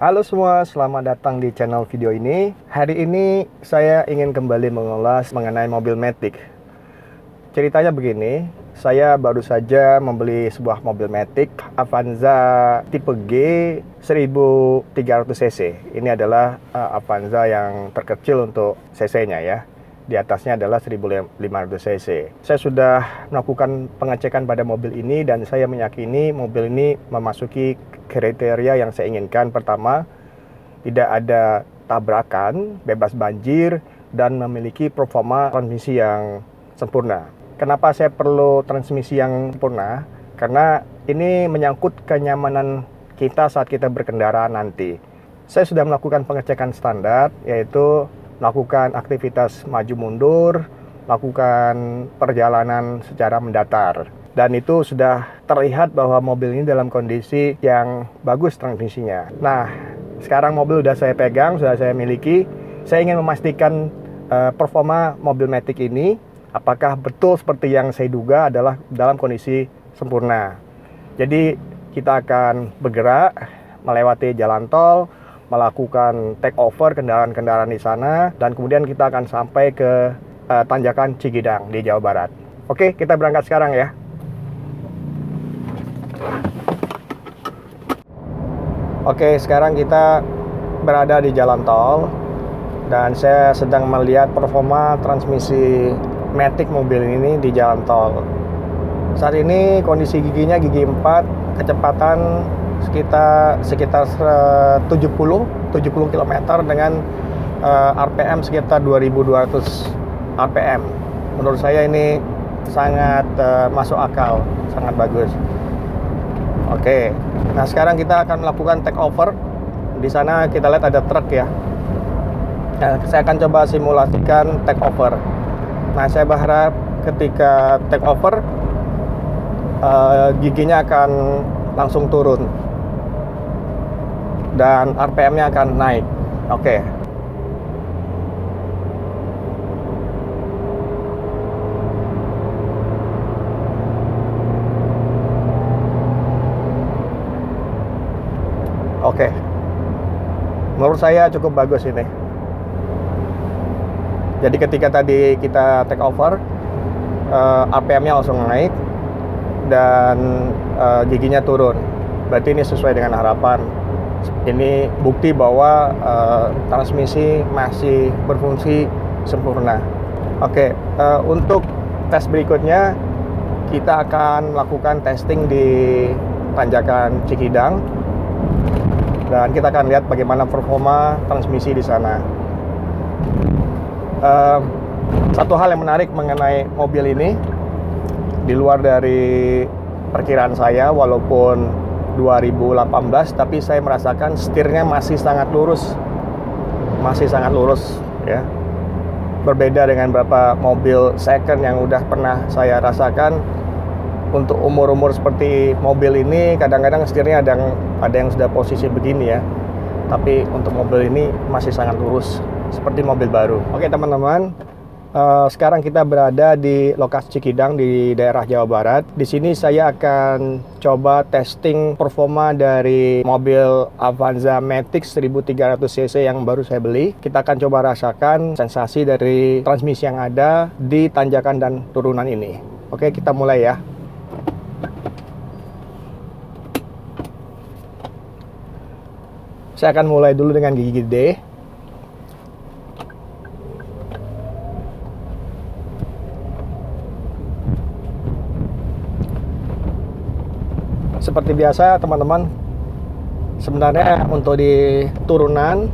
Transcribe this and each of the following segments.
Halo semua, selamat datang di channel video ini. Hari ini saya ingin kembali mengulas mengenai mobil Matic. Ceritanya begini, saya baru saja membeli sebuah mobil Matic Avanza tipe G 1300 cc. Ini adalah Avanza yang terkecil untuk cc-nya ya. Di atasnya adalah 1500 cc. Saya sudah melakukan pengecekan pada mobil ini dan saya meyakini mobil ini memasuki kriteria yang saya inginkan. Pertama, tidak ada tabrakan, bebas banjir, dan memiliki performa transmisi yang sempurna. Kenapa saya perlu transmisi yang sempurna? Karena ini menyangkut kenyamanan kita saat kita berkendara nanti. Saya sudah melakukan pengecekan standar, yaitu melakukan aktivitas maju mundur, lakukan perjalanan secara mendatar. Dan itu sudah terlihat bahwa mobil ini dalam kondisi yang bagus transmisinya. Nah, sekarang mobil sudah saya pegang, sudah saya miliki. Saya ingin memastikan performa mobil Matic ini apakah betul seperti yang saya duga adalah dalam kondisi sempurna. Jadi kita akan bergerak melewati jalan tol, melakukan take over kendaraan-kendaraan di sana, dan kemudian kita akan sampai ke tanjakan Cikidang di Jawa Barat. Oke, kita berangkat sekarang ya. Oke, sekarang kita berada di jalan tol dan saya sedang melihat performa transmisi Matic mobil ini di jalan tol. Saat ini kondisi giginya gigi 4, kecepatan sekitar 70 km dengan RPM sekitar 2200 RPM. Menurut saya ini sangat masuk akal, sangat bagus. Oke, nah sekarang kita akan melakukan take over. Di sana kita lihat ada truk ya. Nah, saya akan coba simulasikan take over. Nah, saya berharap ketika take over giginya akan langsung turun dan RPM-nya akan naik. Oke. Oke. Menurut saya cukup bagus ini. Jadi ketika tadi kita take over, RPM-nya langsung naik dan giginya turun. Berarti ini sesuai dengan harapan. Ini bukti bahwa transmisi masih berfungsi sempurna. Oke, untuk tes berikutnya kita akan melakukan testing di tanjakan Cikidang dan kita akan lihat bagaimana performa transmisi di sana. Satu hal yang menarik mengenai mobil ini, di luar dari perkiraan saya, walaupun 2018, tapi saya merasakan setirnya masih sangat lurus ya. Berbeda dengan beberapa mobil second yang udah pernah saya rasakan. Untuk umur seperti mobil ini, kadang-kadang setirnya ada yang sudah posisi begini ya, tapi untuk mobil ini masih sangat lurus seperti mobil baru. Oke teman-teman, sekarang kita berada di lokasi Cikidang di daerah Jawa Barat. Di sini saya akan coba testing performa dari mobil Avanza Matic 1300 cc yang baru saya beli. Kita akan coba rasakan sensasi dari transmisi yang ada di tanjakan dan turunan ini. Oke, kita mulai ya. Saya akan mulai dulu dengan gigi gede. Seperti biasa teman-teman, sebenarnya untuk di turunan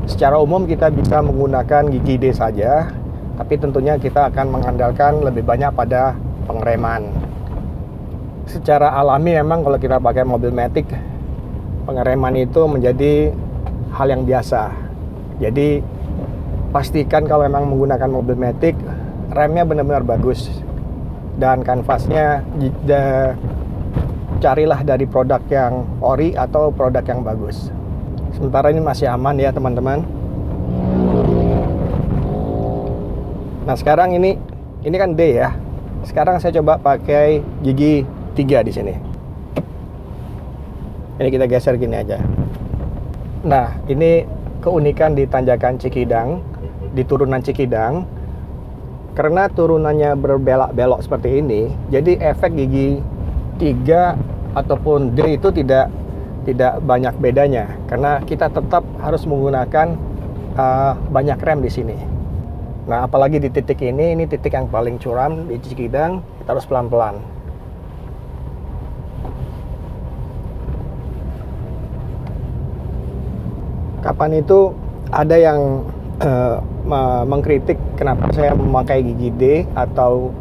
secara umum kita bisa menggunakan gigi D saja, tapi tentunya kita akan mengandalkan lebih banyak pada pengereman. Secara alami memang kalau kita pakai mobil Matic, pengereman itu menjadi hal yang biasa. Jadi pastikan kalau memang menggunakan mobil Matic, remnya benar-benar bagus dan kanvasnya carilah dari produk yang ori atau produk yang bagus. Sementara ini masih aman ya teman-teman. Nah sekarang ini kan D ya. Sekarang saya coba pakai gigi 3 di sini. Ini kita geser gini aja. Nah, ini keunikan di tanjakan Cikidang, di turunan Cikidang. Karena turunannya berbelok-belok seperti ini, jadi efek gigi 3 ataupun D itu tidak banyak bedanya. Karena kita tetap harus menggunakan banyak rem di sini. Nah, apalagi di titik ini titik yang paling curam di Cikidang, kita harus pelan-pelan. Kapan itu ada yang mengkritik kenapa saya memakai gigi D atau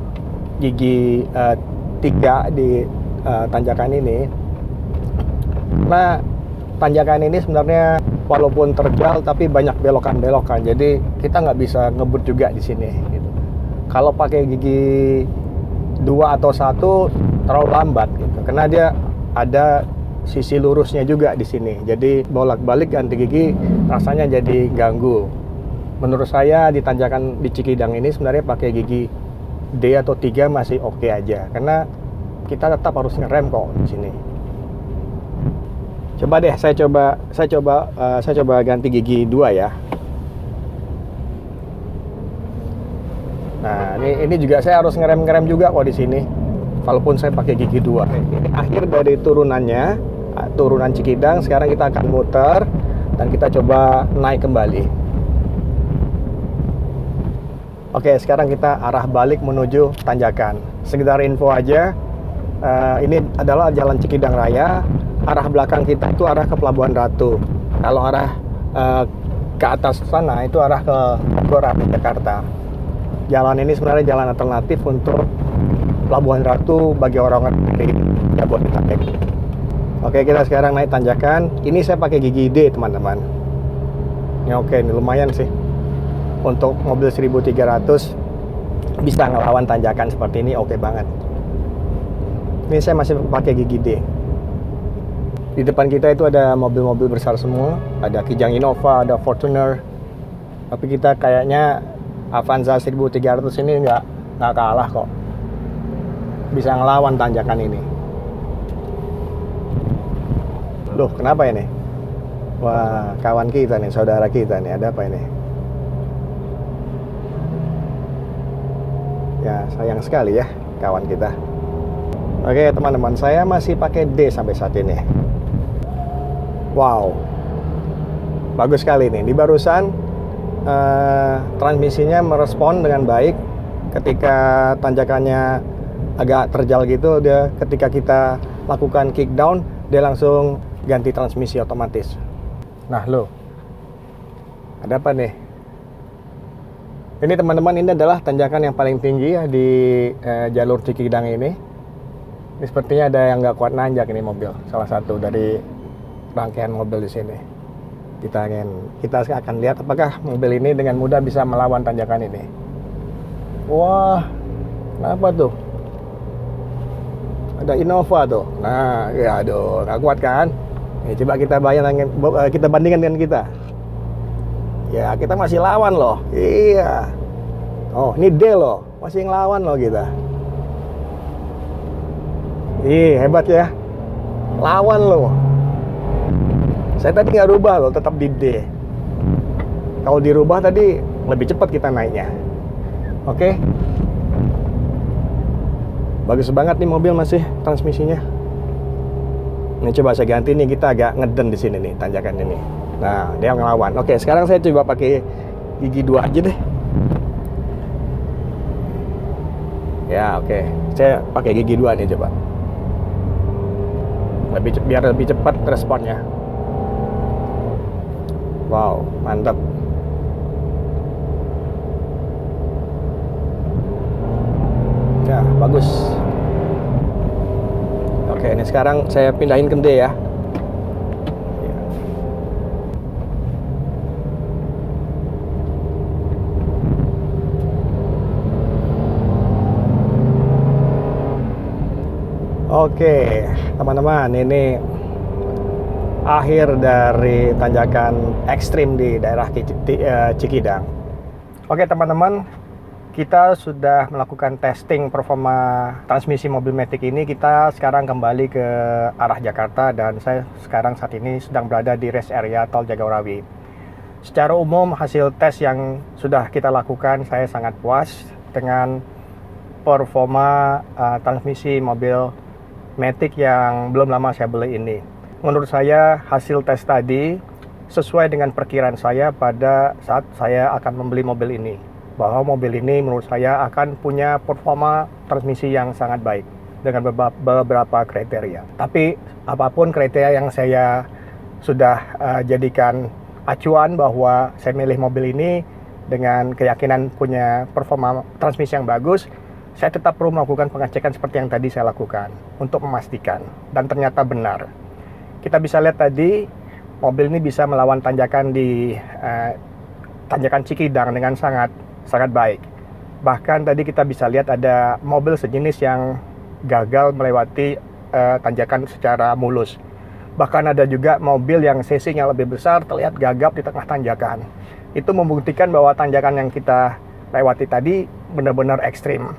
gigi 3 di tanjakan ini. Nah, tanjakan ini sebenarnya walaupun terjal tapi banyak belokan-belokan, jadi kita nggak bisa ngebut juga di sini gitu. Kalau pakai gigi 2 atau 1 terlalu lambat gitu, karena dia ada sisi lurusnya juga di sini, jadi bolak-balik ganti gigi rasanya jadi ganggu. Menurut saya di tanjakan di Cikidang ini sebenarnya pakai gigi D atau 3 masih oke aja, karena kita tetap harus ngerem kok di sini. Coba deh, saya coba ganti gigi 2 ya. Nah, ini juga saya harus ngerem juga kok di sini, walaupun saya pakai gigi 2. Ini akhir dari turunan Cikidang. Sekarang kita akan muter dan kita coba naik kembali. Oke, sekarang kita arah balik menuju tanjakan. Sekedar info aja, ini adalah jalan Cikidang Raya. Arah belakang kita itu arah ke Pelabuhan Ratu. Kalau arah ke atas sana itu arah ke Bogor, Jakarta. Jalan ini sebenarnya jalan alternatif untuk Pelabuhan Ratu bagi orang-orang dari Jabodetabek. Oke, kita sekarang naik tanjakan. Ini saya pakai gigi D, teman-teman. Ini oke, ini lumayan sih. Untuk mobil 1300 bisa ngelawan tanjakan seperti ini, oke banget. Ini saya masih pakai gigi D. Di depan kita itu ada mobil-mobil besar semua, ada Kijang Innova, ada Fortuner. Tapi kita kayaknya Avanza 1300 ini nggak kalah kok. Bisa ngelawan tanjakan ini. Loh, kenapa ini? Wah, kawan kita nih, saudara kita nih, ada apa ini? Ya, sayang sekali ya kawan kita. Oke teman-teman, saya masih pakai D sampai saat ini. Wow, bagus sekali nih. Di barusan transmisinya merespon dengan baik. Ketika tanjakannya agak terjal gitu, ketika kita lakukan kick down, dia langsung ganti transmisi otomatis. Nah loh, ada apa nih? Ini teman-teman, ini adalah tanjakan yang paling tinggi ya di jalur Cikidang ini. Ini sepertinya ada yang nggak kuat nanjak ini mobil, salah satu dari rangkaian mobil di sini. Kita akan lihat apakah mobil ini dengan mudah bisa melawan tanjakan ini. Wah, kenapa tuh? Ada Innova tuh. Nah, ya aduh, nggak kuat kan? Nih, coba kita bandingkan dengan kita. Ya, kita masih lawan loh. Iya. Oh, ini D loh. Masih ngelawan loh kita. Ih, hebat ya. Lawan loh. Saya tadi nggak rubah loh, tetap di D. Kalau dirubah tadi lebih cepat kita naiknya. Oke. Bagus banget nih mobil masih transmisinya. Ini coba saya ganti nih, kita agak ngeden di sini nih tanjakan ini. Nah, dia ngelawan. Oke, sekarang saya coba pakai gigi 2 aja deh. Ya, oke. Saya pakai gigi 2 nih coba. Biar lebih cepat responnya. Wow, mantap. Ya, bagus. Oke, ini sekarang saya pindahin ke D ya. Oke, teman-teman, ini akhir dari tanjakan ekstrim di daerah Cikidang. Oke, teman-teman, kita sudah melakukan testing performa transmisi mobil Matic ini. Kita sekarang kembali ke arah Jakarta dan saya sekarang saat ini sedang berada di rest area Tol Jagorawi. Secara umum hasil tes yang sudah kita lakukan, saya sangat puas dengan performa transmisi mobil Matic yang belum lama saya beli ini. Menurut saya hasil tes tadi sesuai dengan perkiraan saya pada saat saya akan membeli mobil ini, bahwa mobil ini menurut saya akan punya performa transmisi yang sangat baik dengan beberapa kriteria. Tapi apapun kriteria yang saya sudah jadikan acuan bahwa saya milih mobil ini dengan keyakinan punya performa transmisi yang bagus, saya tetap perlu melakukan pengecekan seperti yang tadi saya lakukan untuk memastikan, dan ternyata benar. Kita bisa lihat tadi mobil ini bisa melawan tanjakan di tanjakan Cikidang dengan sangat baik. Bahkan tadi kita bisa lihat ada mobil sejenis yang gagal melewati tanjakan secara mulus. Bahkan ada juga mobil yang cc-nya lebih besar terlihat gagap di tengah tanjakan. Itu membuktikan bahwa tanjakan yang kita lewati tadi benar-benar ekstrim.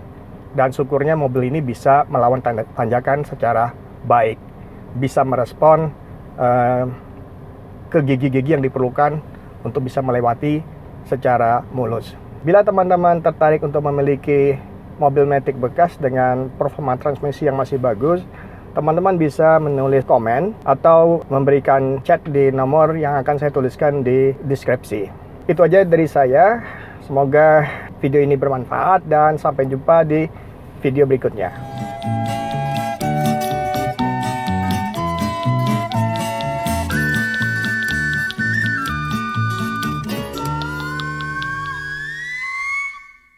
Dan syukurnya mobil ini bisa melawan tanjakan secara baik, bisa merespon ke gigi-gigi yang diperlukan untuk bisa melewati secara mulus. Bila teman-teman tertarik untuk memiliki mobil Matic bekas dengan performa transmisi yang masih bagus, teman-teman bisa menulis komen atau memberikan chat di nomor yang akan saya tuliskan di deskripsi. Itu aja dari saya. Semoga video ini bermanfaat dan sampai jumpa di video berikutnya.